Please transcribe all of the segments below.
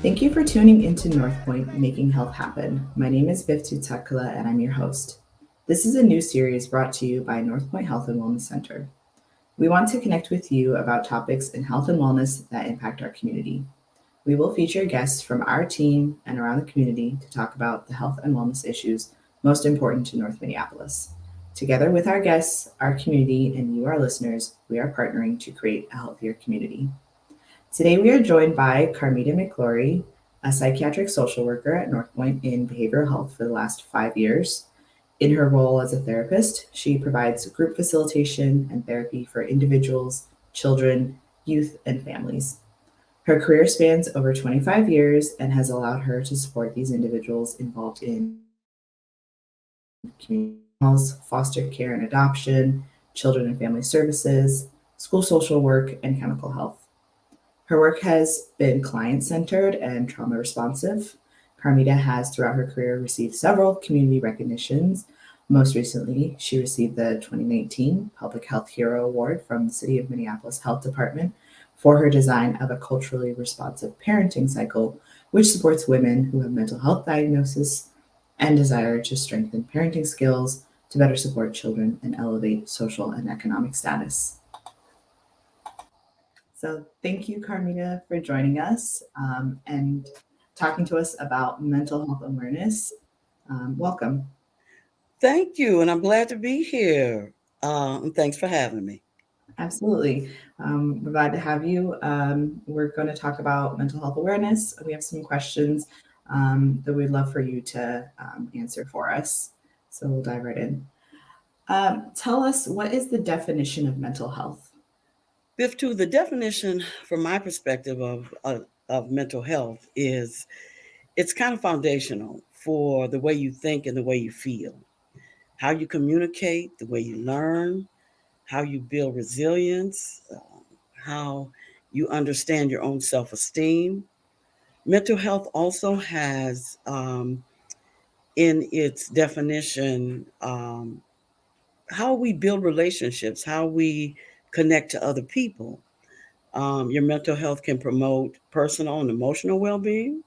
Thank you for tuning into NorthPoint, Making Health Happen. My name is Biftu and I'm your host. This is a new series brought to you by NorthPoint Health and Wellness Center. We want to connect with you about topics in health and wellness that impact our community. We will feature guests from our team and around the community to talk about the health and wellness issues most important to North Minneapolis. Together with our guests, our community, and you, our listeners, we are partnering to create a healthier community. Today, we are joined by Carmita McGlory, a psychiatric social worker at NorthPoint in behavioral health for the last 5 years. In her role as a therapist, she provides group facilitation and therapy for individuals, children, youth, and families. Her career spans over 25 years and has allowed her to support these individuals involved in community health, foster care and adoption, children and family services, school social work, and chemical health. Her work has been client centered and trauma responsive. Carmita has, throughout her career, received several community recognitions. Most recently, she received the 2019 Public Health Hero Award from the City of Minneapolis Health Department for her design of a culturally responsive parenting cycle, which supports women who have mental health diagnosis and desire to strengthen parenting skills to better support children and elevate social and economic status. So thank you, Carmita, for joining us and talking to us about mental health awareness. Welcome. Thank you, and I'm glad to be here. And thanks for having me. Absolutely. We're glad to have you. We're going to talk about mental health awareness. We have some questions that we'd love for you to answer for us. So we'll dive right in. Tell us, what is the definition of mental health? Biftu, the definition from my perspective of mental health is it's kind of foundational for the way you think and the way you feel, how you communicate, the way you learn, how you build resilience, how you understand your own self esteem. Mental health also has, in its definition, how we build relationships, how we connect to other people. Your mental health can promote personal and emotional well being,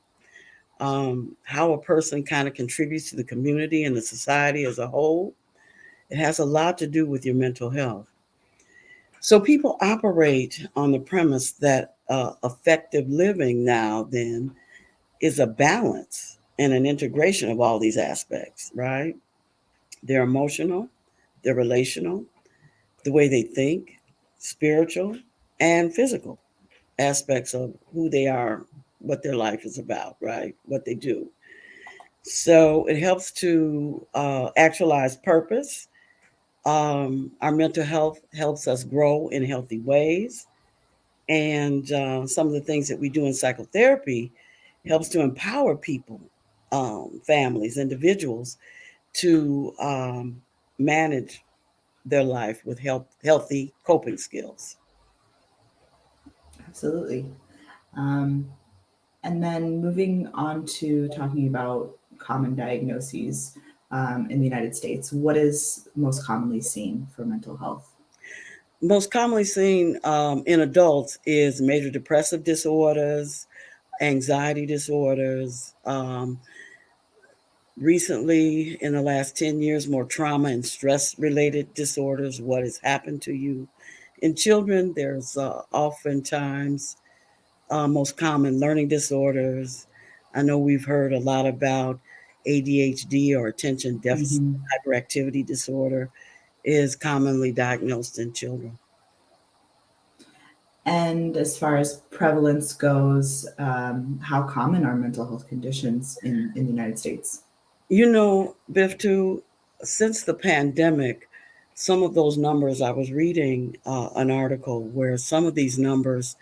how a person kind of contributes to the community and the society as a whole. It has a lot to do with your mental health. So people operate on the premise that effective living now then is a balance and an integration of all these aspects, right? They're emotional, they're relational, the way they think, spiritual, and physical aspects of who they are, what their life is about, right? What they do. So it helps to actualize purpose. Our mental health helps us grow in healthy ways. And some of the things that we do in psychotherapy helps to empower people, families, individuals to manage their life with healthy coping skills. Absolutely. Um, and then moving on to talking about common diagnoses in the United States, what is most commonly seen for mental health? Most commonly seen in adults is major depressive disorders, anxiety disorders. Recently, in the last 10 years, more trauma and stress related disorders, what has happened to you. In children, there's oftentimes most common learning disorders. I know we've heard a lot about ADHD or attention deficit Mm-hmm. hyperactivity disorder is commonly diagnosed in children. And as far as prevalence goes, how common are mental health conditions in the United States? You know, Biftu, since the pandemic, some of those numbers, I was reading an article where some of these numbers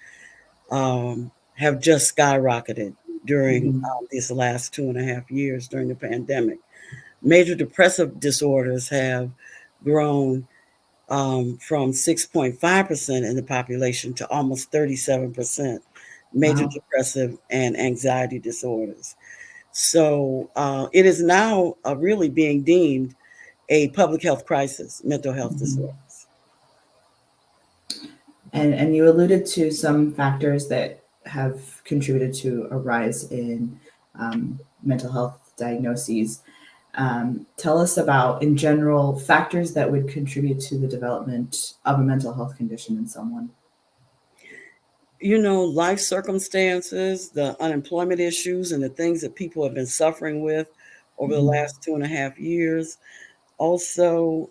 have just skyrocketed during Mm-hmm. these last 2.5 years during the pandemic. Major depressive disorders have grown from 6.5% in the population to almost 37% major Wow. depressive and anxiety disorders. So it is now really being deemed a public health crisis, mental health Mm-hmm. disorders. And you alluded to some factors that have contributed to a rise in mental health diagnoses. Tell us about, in general, factors that would contribute to the development of a mental health condition in someone. Life circumstances, the unemployment issues, and the things that people have been suffering with over the Mm-hmm. last 2.5 years. Also,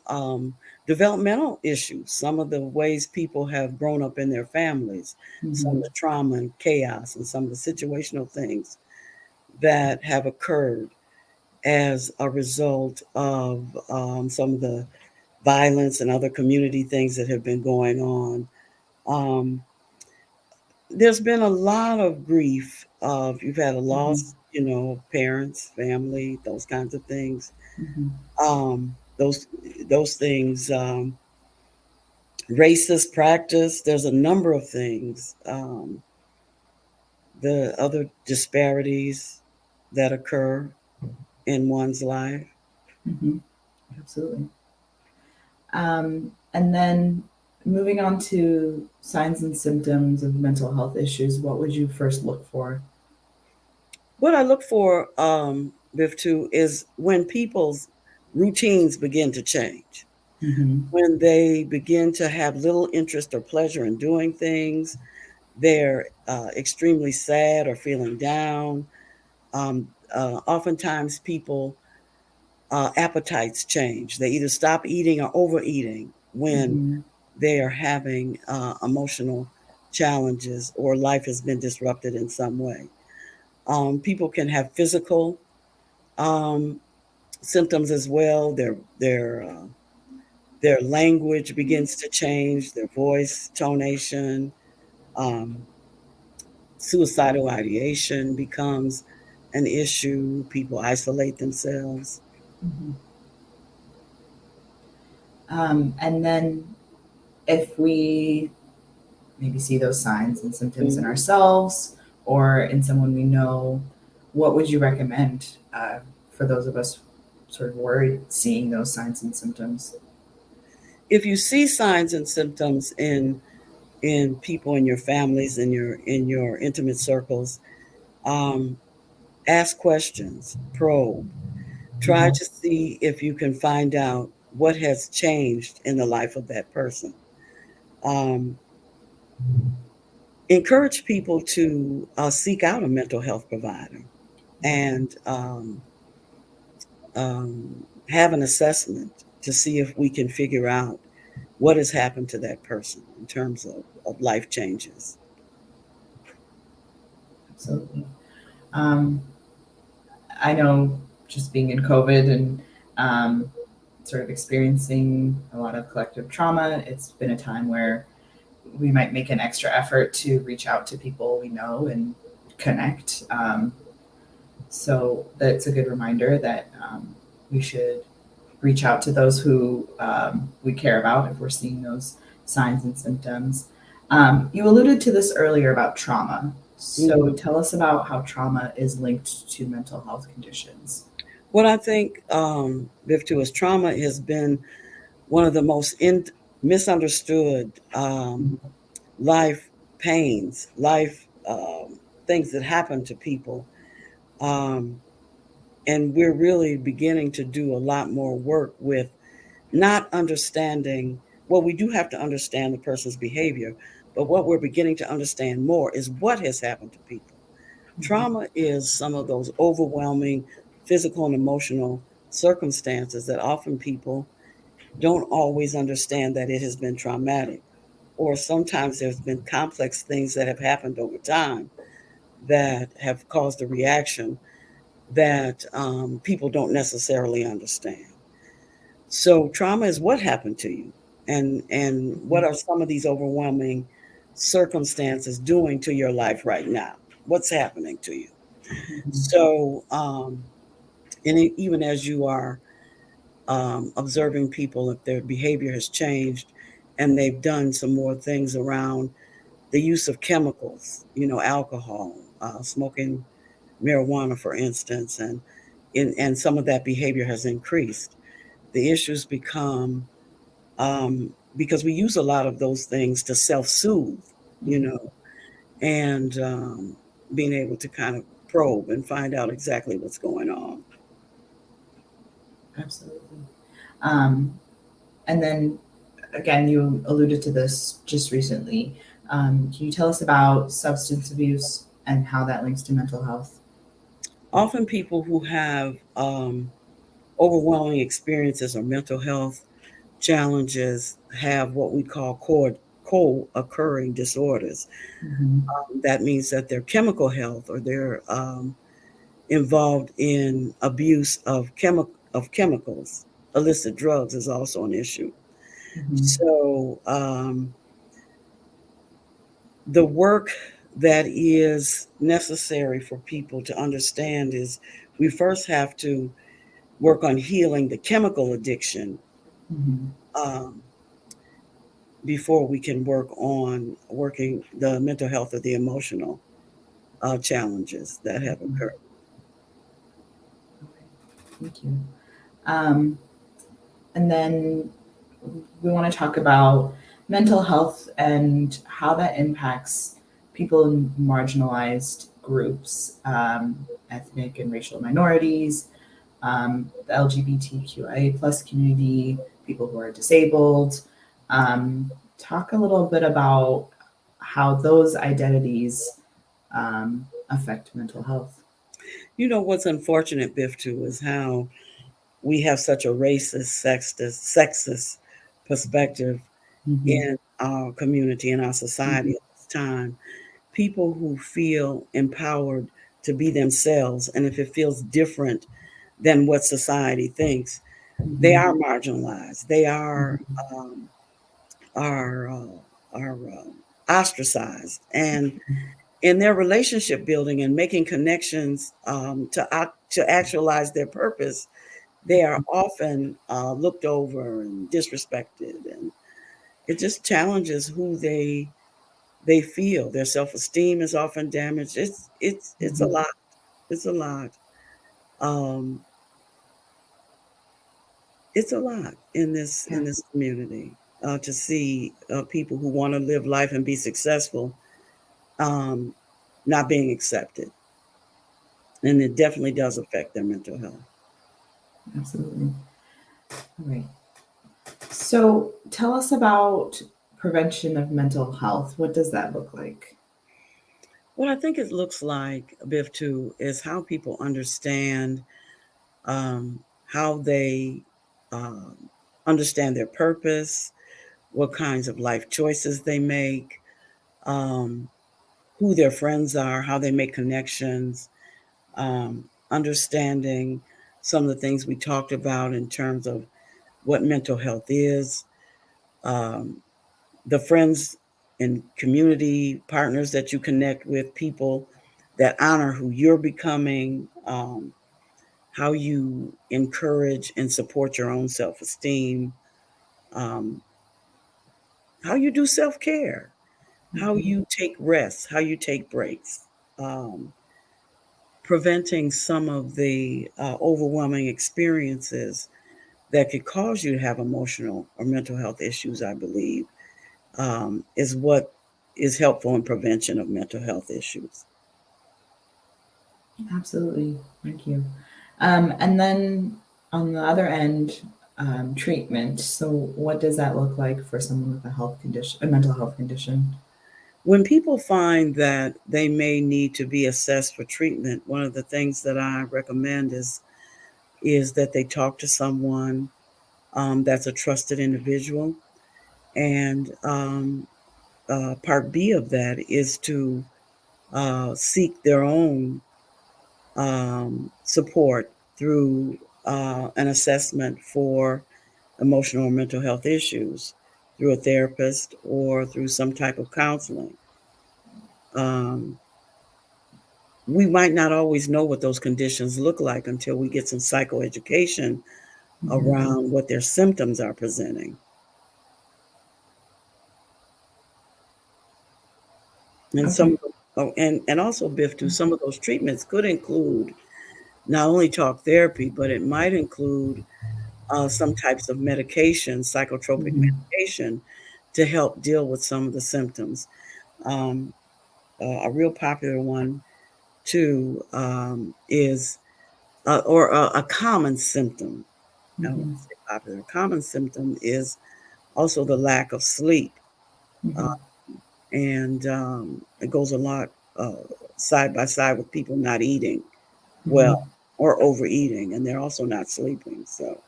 developmental issues, some of the ways people have grown up in their families, some of Mm-hmm. the trauma and chaos, and some of the situational things that have occurred as a result of some of the violence and other community things that have been going on. Um, there's been a lot of grief of you've had a Mm-hmm. loss, parents, family, those kinds of things. Mm-hmm. Um, those those things, racist practice. There's a number of things. The other disparities that occur in one's life. Mm-hmm. Absolutely. And then moving on to signs and symptoms of mental health issues, what would you first look for? What I look for, Biftu, is when people's routines begin to change, Mm-hmm. when they begin to have little interest or pleasure in doing things, they're extremely sad or feeling down. Oftentimes, people appetites change. They either stop eating or overeating when Mm-hmm. they are having emotional challenges or life has been disrupted in some way. People can have physical um, symptoms as well. Their language begins to change, their voice, tonation, um, suicidal ideation becomes an issue. People isolate themselves. Mm-hmm. And then if we maybe see those signs and symptoms in Mhm. ourselves or in someone we know, what would you recommend for those of us sort of worried seeing those signs and symptoms? If you see signs and symptoms in people in your families, in your intimate circles, um, ask questions, probe, try Mm-hmm. to see if you can find out what has changed in the life of that person. Um, encourage people to seek out a mental health provider and um, have an assessment to see if we can figure out what has happened to that person in terms of life changes. Absolutely. Um, I know just being in COVID and um, sort of experiencing a lot of collective trauma, it's been a time where we might make an extra effort to reach out to people we know and connect. So that's a good reminder that we should reach out to those who we care about if we're seeing those signs and symptoms. You alluded to this earlier about trauma. So Mhm. tell us about how trauma is linked to mental health conditions. What I think, Biftu, is trauma has been one of the most misunderstood life pains, life things that happen to people. Um, and we're really beginning to do a lot more work with not understanding. Well, we do have to understand the person's behavior, but what we're beginning to understand more is what has happened to people. Trauma is some of those overwhelming physical and emotional circumstances that often people don't always understand that it has been traumatic. Or sometimes there's been complex things that have happened over time that have caused a reaction that people don't necessarily understand. So trauma is what happened to you, and what are some of these overwhelming circumstances doing to your life right now? What's happening to you? So, and even as you are observing people, if their behavior has changed and they've done some more things around the use of chemicals, alcohol, smoking marijuana, for instance, and some of that behavior has increased. The issues become because we use a lot of those things to self-soothe, you know, and being able to kind of probe and find out exactly what's going on. Absolutely. And then again, you alluded to this just recently. Can you tell us about substance abuse and how that links to mental health? Often people who have overwhelming experiences or mental health challenges have what we call co-occurring disorders. Mm-hmm. That means that their chemical health or they're involved in abuse of chemicals. Illicit drugs is also an issue. Mm-hmm. So the work that is necessary for people to understand is we first have to work on healing the chemical addiction Mm-hmm. um, before we can work on working the mental health or the emotional challenges that have Mm-hmm. occurred. Okay. Thank you. Um, and then we want to talk about mental health and how that impacts people in marginalized groups, ethnic and racial minorities, the LGBTQIA plus community, people who are disabled. Talk a little bit about how those identities affect mental health. You know what's unfortunate, Biftu, is how we have such a racist, sexist perspective Mm-hmm. in our community, in our society Mm-hmm. at this time. People who feel empowered to be themselves, and if it feels different than what society thinks, they Mm-hmm. are marginalized. They are ostracized, and in their relationship building and making connections to actualize their purpose, they are often looked over and disrespected, and it just challenges who they feel. Their self esteem is often damaged. It's a Mm-hmm. lot. It's a lot. Um, it's a lot Yeah, in this community to see people who want to live life and be successful um, not being accepted, and it definitely does affect their mental health. absolutely. All right. So tell us about prevention of mental health. What does that look like? What I think it looks like, Biv, too, is how people understand um, how they um, understand their purpose, what kinds of life choices they make, um, who their friends are, how they make connections, um, understanding some of the things we talked about in terms of what mental health is, um, the friends and community partners that you connect with, people that honor who you're becoming, how you encourage and support your own self esteem, um, how you do self care, how Mm-hmm. you take rest, how you take breaks, um, preventing some of the overwhelming experiences that could cause you to have emotional or mental health issues, I believe, is what is helpful in prevention of mental health issues. Absolutely. Thank you. And then on the other end, treatment. So what does that look like for someone with a health condition, a mental health condition? When people find that they may need to be assessed for treatment, one of the things that I recommend is that they talk to someone that's a trusted individual. And part B of that is to seek their own support through an assessment for emotional or mental health issues through a therapist or through some type of counseling. Um, we might not always know what those conditions look like until we get some psychoeducation Mm-hmm. around what their symptoms are presenting. And Okay. and also Biftu, some of those treatments could include not only talk therapy, but it might include some types of medication, psychotropic Mm-hmm. medication, to help deal with some of the symptoms. Um, a real popular one too is or a common symptom. I don't want Mm-hmm. to say popular. A common symptom is also the lack of sleep, uh, Mm-hmm. and it goes a lot uh, side by side with people not eating Mm-hmm. well or overeating, and they're also not sleeping. So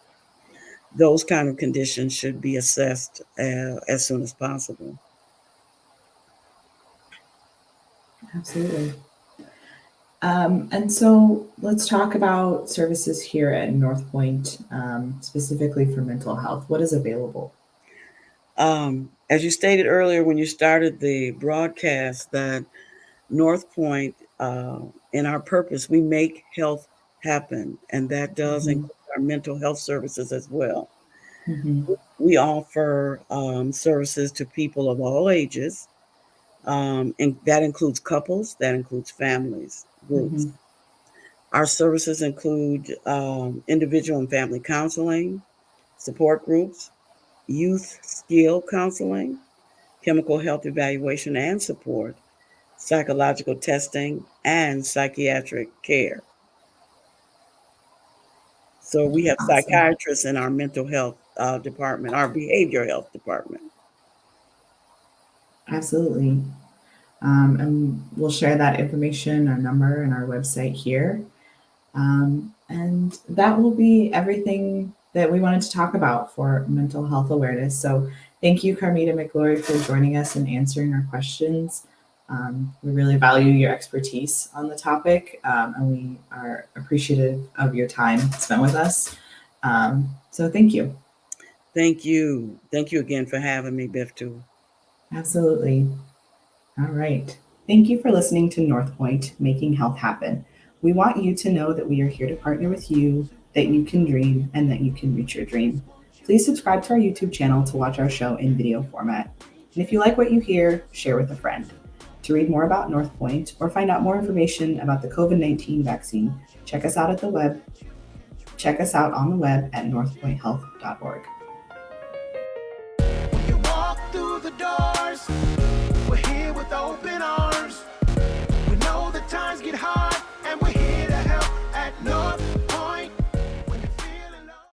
those kind of conditions should be assessed as soon as possible. Absolutely. And so let's talk about services here at NorthPoint, specifically for mental health. What is available? As you stated earlier when you started the broadcast, that NorthPoint, in our purpose, we make health happen, and that does Mm-hmm. include our mental health services as well. Mm-hmm. We offer services to people of all ages, and that includes couples, that includes families, groups. Mm-hmm. Our services include individual and family counseling, support groups, youth skill counseling, chemical health evaluation and support, psychological testing, and psychiatric care. So we have Awesome. psychiatrists in our mental health department, our behavioral health department. Absolutely. And we'll share that information, our number, and our website here. And that will be everything that we wanted to talk about for mental health awareness. So thank you, Carmita McGlory, for joining us and answering our questions. We really value your expertise on the topic, and we are appreciative of your time spent with us. So thank you. Thank you. Thank you again for having me, Biftu. Absolutely. All right. Thank you for listening to NorthPoint, Making Health Happen. We want you to know that we are here to partner with you, that you can dream, and that you can reach your dream. Please subscribe to our YouTube channel to watch our show in video format. And if you like what you hear, share with a friend. To read more about NorthPoint or find out more information about the COVID-19 vaccine, check us out at the web. Check us out on the web at northpointhealth.org. When you walk through the doors, we're here with open arms. We know the times get hard.